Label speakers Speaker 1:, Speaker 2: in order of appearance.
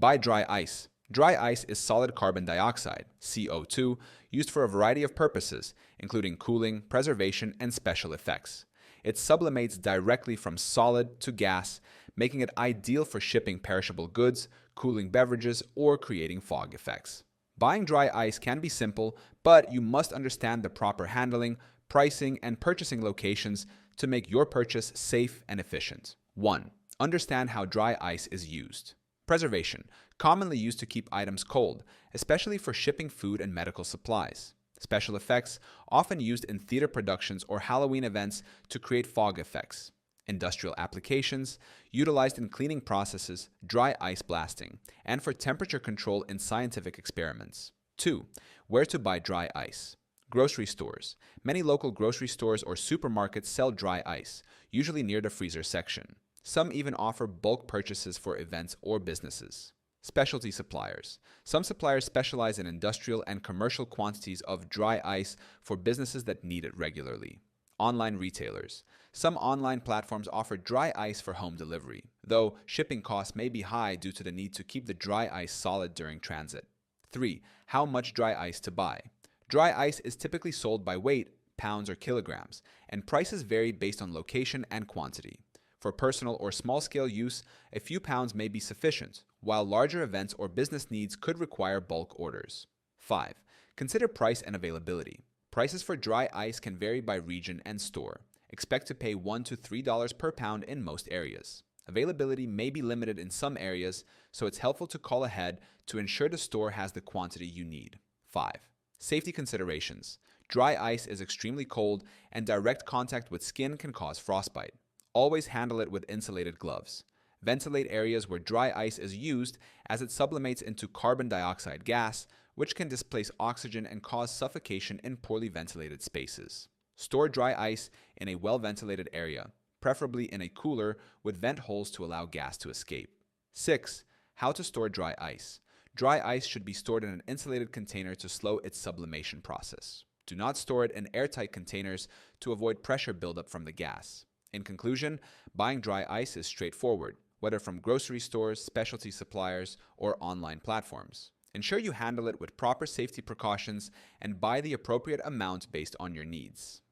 Speaker 1: Buy dry ice. Dry ice is solid carbon dioxide, CO2, used for a variety of purposes, including cooling, preservation, and special effects. It sublimates directly from solid to gas, making it ideal for shipping perishable goods, cooling beverages, or creating fog effects. Buying dry ice can be simple, but you must understand the proper handling, pricing, and purchasing locations to make your purchase safe and efficient. 1. Understand how dry ice is used. Preservation, commonly used to keep items cold, especially for shipping food and medical supplies. Special effects, often used in theater productions or Halloween events to create fog effects. Industrial applications, utilized in cleaning processes, dry ice blasting, and for temperature control in scientific experiments. 2. Where to buy dry ice. Grocery stores. Many local grocery stores or supermarkets sell dry ice, usually near the freezer section. Some even offer bulk purchases for events or businesses. Specialty suppliers. Some suppliers specialize in industrial and commercial quantities of dry ice for businesses that need it regularly. Online retailers. Some online platforms offer dry ice for home delivery, though shipping costs may be high due to the need to keep the dry ice solid during transit. 3. How much dry ice to buy. Dry ice is typically sold by weight, pounds or kilograms, and prices vary based on location and quantity. For personal or small-scale use, a few pounds may be sufficient, while larger events or business needs could require bulk orders. 5. Consider price and availability. Prices for dry ice can vary by region and store. Expect to pay $1 to $3 per pound in most areas. Availability may be limited in some areas, so it's helpful to call ahead to ensure the store has the quantity you need. 5. Safety considerations. Dry ice is extremely cold, and direct contact with skin can cause frostbite. Always handle it with insulated gloves. Ventilate areas where dry ice is used, as it sublimates into carbon dioxide gas, which can displace oxygen and cause suffocation in poorly ventilated spaces. Store dry ice in a well-ventilated area, preferably in a cooler with vent holes to allow gas to escape. 6. How to store dry ice. Dry ice should be stored in an insulated container to slow its sublimation process. Do not store it in airtight containers to avoid pressure buildup from the gas. In conclusion, buying dry ice is straightforward, whether from grocery stores, specialty suppliers, or online platforms. Ensure you handle it with proper safety precautions and buy the appropriate amount based on your needs.